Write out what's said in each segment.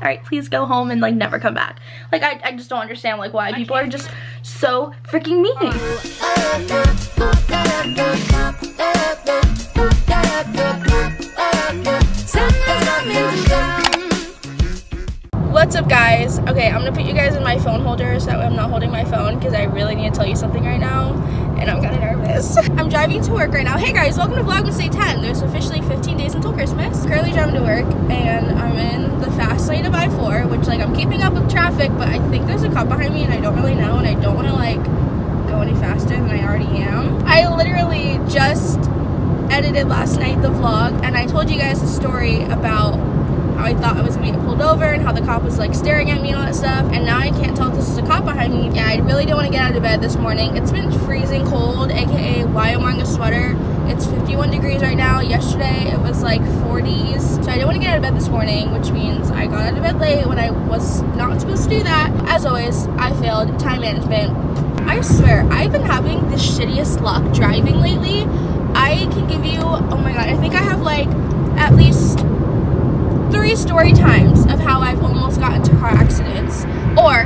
All right, please go home and like never come back. Like I just don't understand like why people are just so freaking mean. What's up guys? Okay, I'm gonna put you guys in my phone holder so that way I'm not holding my phone because I really need to tell you something right now and I'm kind of nervous. I'm driving to work right now. Hey guys, welcome to Vlogmas Day 10. There's officially 15 days until Christmas. Currently driving to work and I'm in the fast lane of I-4, which like I'm keeping up with traffic, but I think there's a cop behind me and I don't really know and I don't want to like go any faster than I already am. I literally just edited last night the vlog and I told you guys a story about how I thought I was gonna get pulled over and how the cop was like staring at me and all that stuff, and now I can't tell if this is a cop behind me. Yeah, I really didn't want to get out of bed this morning. It's been freezing cold, aka why I'm wearing a sweater. It's 51 degrees right now. Yesterday it was like 40s, so I didn't want to get out of bed this morning, which means I got out of bed late when I was not supposed to do that. As always, I failed time management. I swear, I've been having the shittiest luck driving lately. I can give you, oh my god, I think I have like at least 3 story times of how I've almost gotten into car accidents or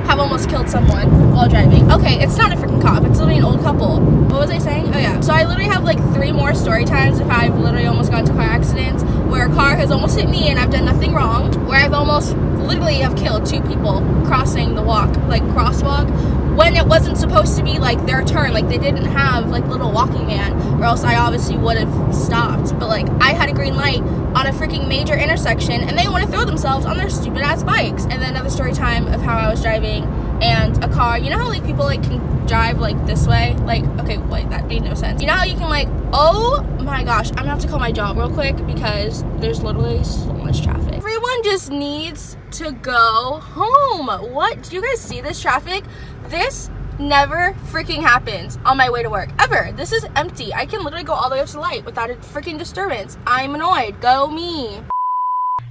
have almost killed someone while driving. Okay, it's not a freaking cop, it's literally an old couple. What was I saying? Oh yeah. So I literally have like 3 more story times of how I've literally almost gotten into car accidents, where a car has almost hit me and I've done nothing wrong, where I've almost literally have killed 2 people crossing the crosswalk, when it wasn't supposed to be like their turn. Like they didn't have like little walking man, or else I obviously would have stopped. But like I had a green light on a freaking major intersection and they want to throw themselves on their stupid ass bikes. And then another story time of how I was driving and a car, you know how like people like can drive like this way, like, okay, wait, that made no sense. You know how you can like, oh my gosh, I'm gonna have to call my job real quick because there's literally so much traffic. Everyone just needs to go home. What? Do you guys see this traffic? This never freaking happens on my way to work, ever. This is empty. I can literally go all the way up to the light without a freaking disturbance. I'm annoyed. Go me.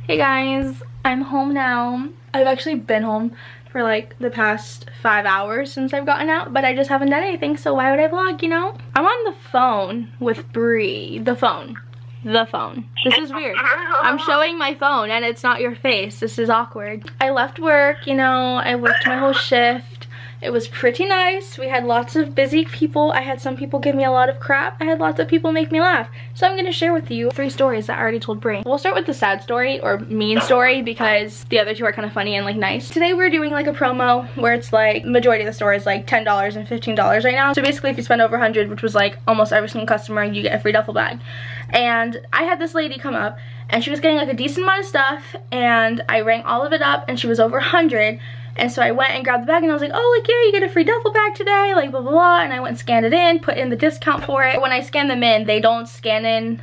Hey guys, I'm home now. I've actually been home for like the past 5 hours since I've gotten out, but I just haven't done anything, so why would I vlog, you know? I'm on the phone with Bree. The phone. This is weird. I'm showing my phone and it's not your face. This is awkward. I left work, you know, I worked my whole shift. It was pretty nice. We had lots of busy people. I had some people give me a lot of crap. I had lots of people make me laugh. So I'm gonna share with you 3 stories that I already told Brie. We'll start with the sad story or mean story because the other 2 are kind of funny and like nice. Today we're doing like a promo where it's like majority of the store is like $10 and $15 right now. So basically if you spend over 100, which was like almost every single customer, you get a free duffel bag. And I had this lady come up and she was getting like a decent amount of stuff and I rang all of it up and she was over 100. And so I went and grabbed the bag and I was like, oh, like, yeah, you get a free duffel bag today, like, blah, blah, blah. And I went and scanned it in, put in the discount for it. When I scan them in, they don't scan in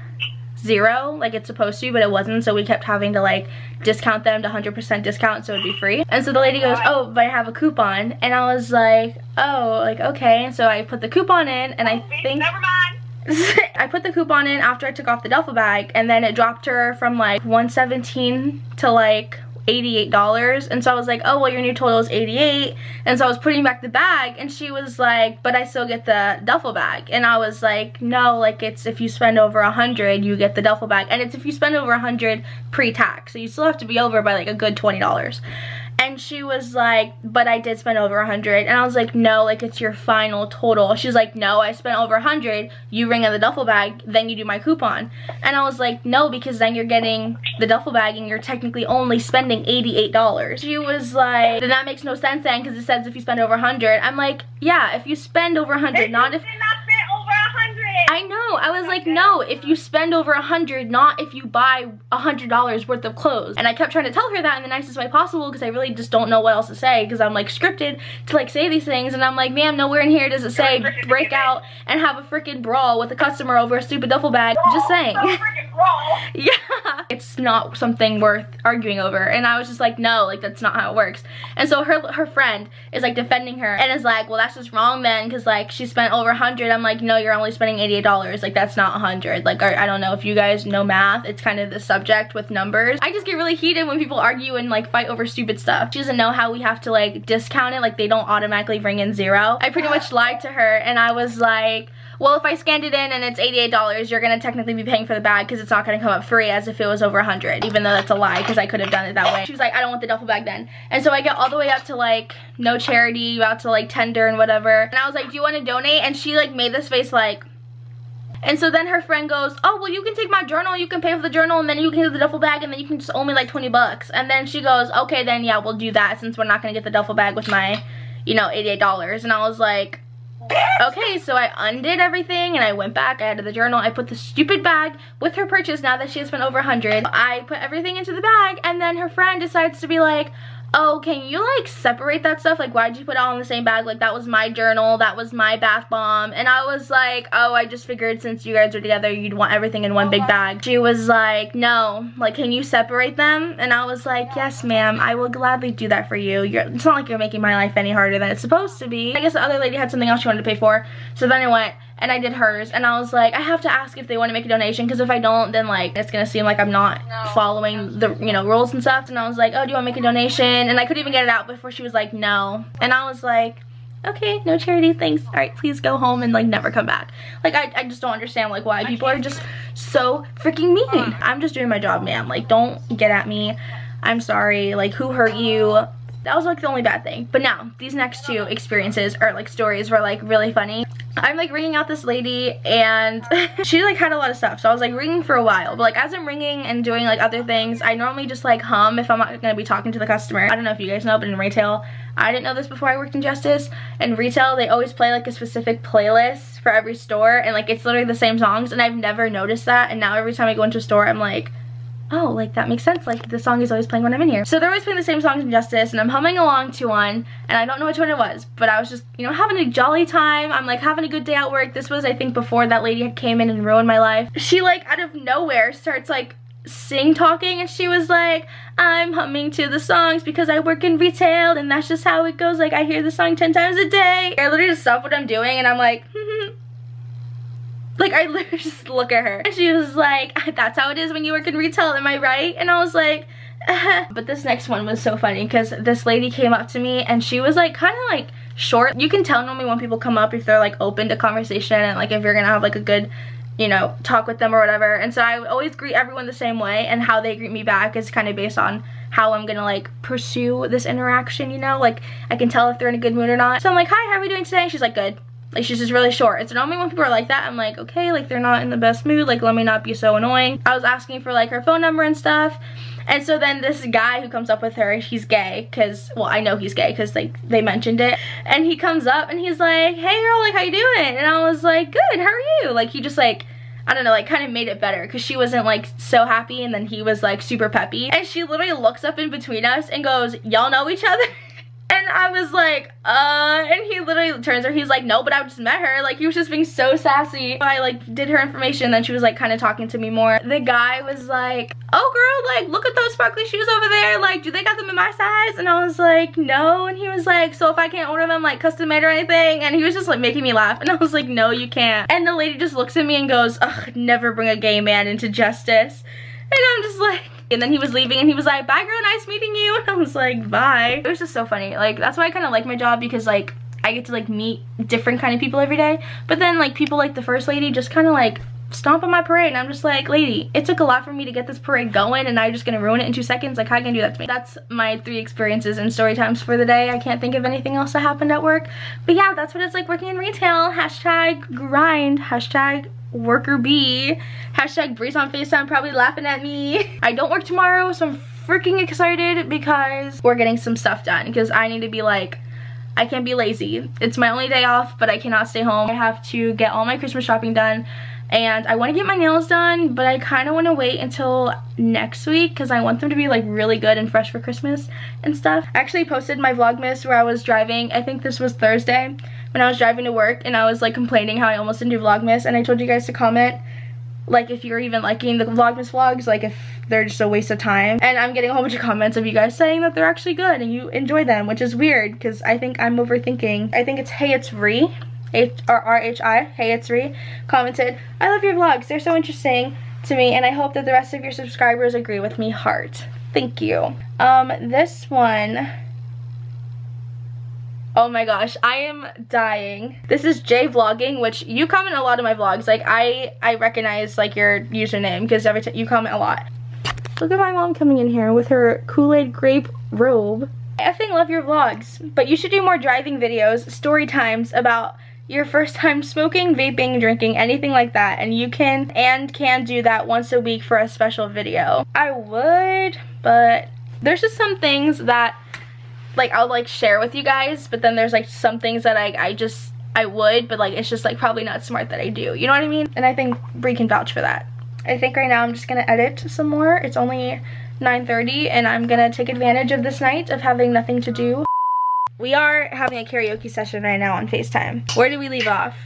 0 like it's supposed to, but it wasn't. So we kept having to, like, discount them to 100% discount so it'd be free. And so the lady goes, oh, but I have a coupon. And I was like, oh, like, okay. And so I put the coupon in and I think... Never mind. I put the coupon in after I took off the duffel bag and then it dropped her from, like, $117 to, like... $88, and so I was like, oh, well, your new total is $88, and so I was putting back the bag, and she was like, but I still get the duffel bag, and I was like, no, like, it's if you spend over 100, you get the duffel bag, and it's if you spend over 100 pre-tax, so you still have to be over by like a good $20. And she was like, but I did spend over 100. And I was like, no, like it's your final total. She's like, no, I spent over 100. You ring in the duffel bag, then you do my coupon. And I was like, no, because then you're getting the duffel bag and you're technically only spending $88. She was like, then that makes no sense then because it says if you spend over 100. I'm like, yeah, if you spend over 100, not if... I know. I was like, no, if you spend over 100, not if you buy $100 worth of clothes. And I kept trying to tell her that in the nicest way possible because I really just don't know what else to say because I'm like scripted to like say these things. And I'm like, ma'am, nowhere in here does it say break out and have a freaking brawl with a customer over a stupid duffel bag. Just saying. Yeah. It's not something worth arguing over. And I was just like, no, like that's not how it works. And so her friend is like defending her and is like, well, that's just wrong then because like she spent over 100. I'm like, no, you're only spending $88. Like that's not 100. Like I don't know if you guys know math. It's kind of the subject with numbers. I just get really heated when people argue and like fight over stupid stuff. She doesn't know how we have to like discount it. Like they don't automatically bring in 0. I pretty much lied to her and I was like, well, if I scanned it in and it's $88, you're gonna technically be paying for the bag because it's not gonna come up free as if it was over 100, even though that's a lie because I could have done it that way. She was like, I don't want the duffel bag then. And so I get all the way up to like no charity, about to like tender and whatever. And I was like, do you want to donate? And she like made this face like, and so then her friend goes, oh, well, you can take my journal, you can pay for the journal, and then you can get the duffel bag, and then you can just owe me like 20 bucks. And then she goes, okay, then yeah, we'll do that since we're not gonna get the duffel bag with my, you know, $88. And I was like, okay. So I undid everything and I went back, I added the journal, I put the stupid bag with her purchase now that she has spent over 100. I put everything into the bag, and then her friend decides to be like, oh, can you like separate that stuff? Like, why'd you put it all in the same bag? Like, that was my journal, that was my bath bomb. And I was like, oh, I just figured since you guys are together, you'd want everything in one big bag. She was like, no, like, can you separate them? And I was like, yes, ma'am, I will gladly do that for you. It's not like you're making my life any harder than it's supposed to be. I guess the other lady had something else she wanted to pay for. So then I went and I did hers, and I was like, I have to ask if they want to make a donation, because if I don't, then like it's gonna seem like I'm not following the, you know, rules and stuff. And I was like, oh, do you want to make a donation? And I couldn't even get it out before she was like, no. And I was like, okay, no charity, thanks. All right, please go home and like never come back. Like, I just don't understand like why people are just so freaking mean. I'm just doing my job, ma'am. Like, don't get at me. I'm sorry. Like, who hurt you? That was like the only bad thing. But now these next two experiences or like stories were like really funny. I'm like ringing out this lady, and she like had a lot of stuff, so I was like ringing for a while. But like as I'm ringing and doing like other things, I normally just like hum if I'm not gonna be talking to the customer. I don't know if you guys know, but in retail, I didn't know this before I worked in Justice. In retail, they always play like a specific playlist for every store, and like it's literally the same songs, and I've never noticed that. And now every time I go into a store, I'm like, oh, like that makes sense, like the song is always playing when I'm in here. So they're always playing the same songs in Justice, and I'm humming along to one, and I don't know which one it was, but I was just, you know, having a jolly time. I'm like having a good day at work. This was, I think, before that lady had came in and ruined my life. She like out of nowhere starts like talking, and she was like, I'm humming to the songs because I work in retail, and that's just how it goes. Like, I hear the song 10 times a day. I literally just stop what I'm doing, and I'm like, like, I literally just look at her, and she was like, that's how it is when you work in retail, am I right? And I was like, But this next one was so funny because this lady came up to me, and she was like kind of like short. You can tell normally when people come up if they're like open to conversation, and like if you're gonna have like a good, you know, talk with them or whatever. And so I always greet everyone the same way, and how they greet me back is kind of based on how I'm gonna like pursue this interaction, you know? Like, I can tell if they're in a good mood or not. So I'm like, hi, how are we doing today? And she's like, good. Like, she's just really short. It's normally when people are like that, I'm like, okay, like they're not in the best mood, like let me not be so annoying. I was asking for like her phone number and stuff. And so then this guy who comes up with her, he's gay, because, well, I know he's gay because like they mentioned it. And he comes up and he's like, hey girl, like how you doing? And I was like, good, how are you? Like, he just like, I don't know, like kind of made it better because she wasn't like so happy, and then he was like super peppy. And she literally looks up in between us and goes, y'all know each other? And I was like, and he literally turns her, he's like, no, but I just met her. Like, he was just being so sassy. I like did her information, then she was like kind of talking to me more. The guy was like, oh girl, like look at those sparkly shoes over there, like do they got them in my size? And I was like, no. And he was like, so if I can't order them like custom made or anything? And he was just like making me laugh, and I was like, no, you can't. And the lady just looks at me and goes, ugh, never bring a gay man into Justice. And I'm just like, and then he was leaving and he was like, bye girl, nice meeting you. And I was like, bye. It was just so funny. Like, that's why I kind of like my job, because like I get to like meet different kind of people every day. But then like people like the first lady just kind of like stomp on my parade, and I'm just like, lady, it took a lot for me to get this parade going, and now you're just gonna ruin it in 2 seconds? Like, how can you do that to me? That's my 3 experiences and story times for the day. I can't think of anything else that happened at work. But yeah, that's what it's like working in retail. Hashtag grind, hashtag worker bee, hashtag Breeze on FaceTime probably laughing at me. I don't work tomorrow, so I'm freaking excited because we're getting some stuff done, because I need to be like, I can't be lazy. It's my only day off, but I cannot stay home. I have to get all my Christmas shopping done, and I want to get my nails done, but I kind of want to wait until next week because I want them to be like really good and fresh for Christmas and stuff. I actually posted my Vlogmas where I was driving, I think this was Thursday, when I was driving to work, and I was like complaining how I almost didn't do Vlogmas, and I told you guys to comment like if you're even liking the Vlogmas vlogs, like if they're just a waste of time. And I'm getting a whole bunch of comments of you guys saying that they're actually good and you enjoy them, which is weird because I think I'm overthinking. I think it's Hey It's Rhi, R-H-I, Hey It's Rhi, commented, I love your vlogs, they're so interesting to me, and I hope that the rest of your subscribers agree with me, heart. Thank you. This one, Oh my gosh, I am dying. This is Jay Vlogging, which you comment a lot in my vlogs. Like, I recognize, like, your username because every time you comment a lot. Look at my mom coming in here with her Kool-Aid grape robe. I effing love your vlogs, but you should do more driving videos, story times about your first time smoking, vaping, drinking, anything like that. And you can do that once a week for a special video. I would, but there's just some things that like I'll like share with you guys, but then there's like some things that I would, but like it's just like probably not smart that I do. You know what I mean? And I think Bree can vouch for that. I think right now I'm just gonna edit some more. It's only 9:30 and I'm gonna take advantage of this night of having nothing to do. We are having a karaoke session right now on FaceTime. Where did we leave off?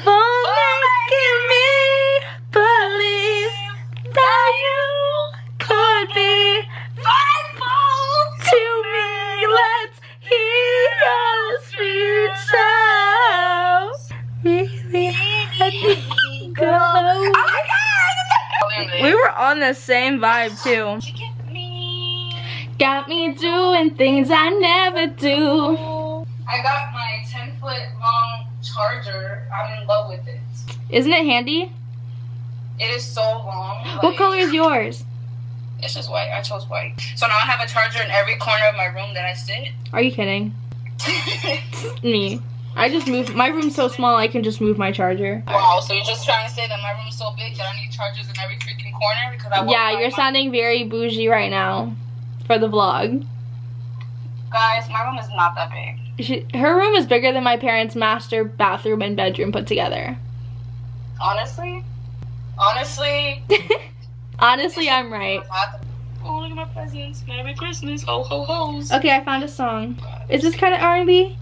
For making me believe that you could be faithful to me. Let's hear your sweet sound. Really let me go. Oh my God! We were on the same vibe too. Got me doing things I never do. I got my 10-foot long charger. I'm in love with it. Isn't it handy? It is so long. What color is yours? It's just white. I chose white. So now I have a charger in every corner of my room that I sit. Are you kidding? Me. I just moved. My room's so small I can just move my charger. Wow, so you're just trying to say that my room's so big that I need chargers in every freaking corner? Because yeah, you're sounding very bougie right now for the vlog. Guys, my room is not that big. Her room is bigger than my parents' master bathroom and bedroom put together. Honestly, I'm right. Oh, look at my presents. Merry Christmas. Oh, ho, ho's. Okay, I found a song. Is this kind of R&B?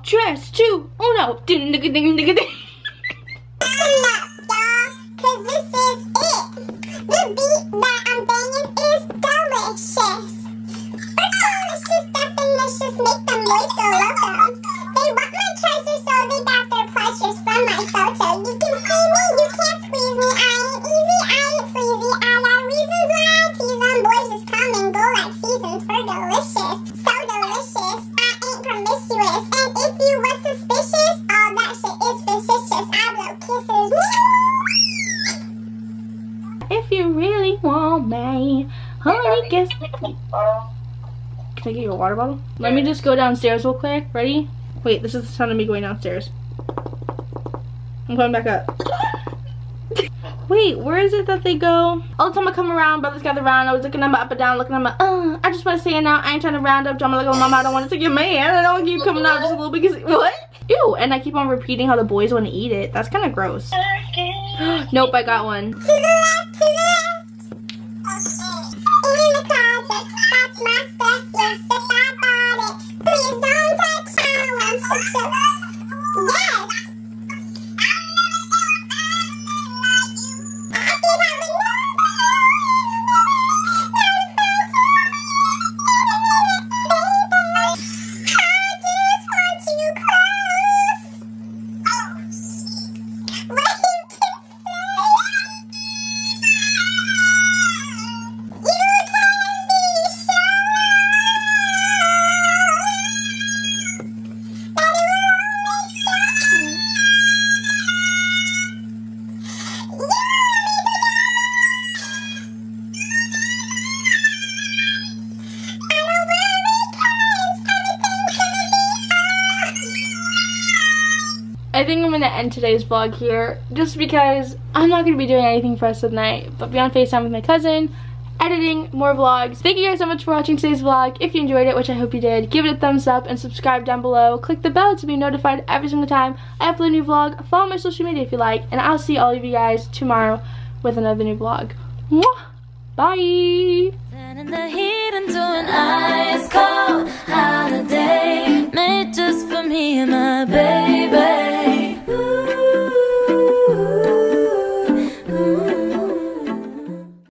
Dress 2, oh no, ding ding ding ding ding. Cause this is it. The beat that I'm banging is delicious. But delicious, delicious, make them boys go loco. They want my treasure, so they got their pleasures from my photo. You can see me, you can't squeeze me. I ain't easy, I ain't sleazy. I got reasons why I tease them. Boys just come and go like seasons. We're delicious, so delicious. I ain't promiscuous. And if you were suspicious, all that shit is fictitious. I blow kisses. If you really want me, honey, guess. Can I get you a water bottle? Let me just go downstairs real quick. Ready? Wait, this is the sound of me going downstairs. I'm coming back up. Wait, where is it that they go? All the time I come around, brothers gather around. I was looking at my up and down, looking at my, I just want to say it now. I ain't trying to round up, drama like, oh, mama, I don't want to take your man. I don't keep coming out just a little because, what? Ew, and I keep on repeating how the boys want to eat it. That's kind of gross. Nope, I got one. To the left, to the left. In the closet, that's my stuff. Yes, if I bought it. Please don't touch how I'm so yes. I think I'm gonna end today's vlog here just because I'm not gonna be doing anything for us tonight but be on FaceTime with my cousin, editing more vlogs. Thank you guys so much for watching today's vlog. If you enjoyed it, which I hope you did, give it a thumbs up and subscribe down below. Click the bell to be notified every single time I upload a new vlog. Follow my social media if you like, and I'll see all of you guys tomorrow with another new vlog. Mwah! Bye! In the heat and doing ice cold holiday made just for me and my baby.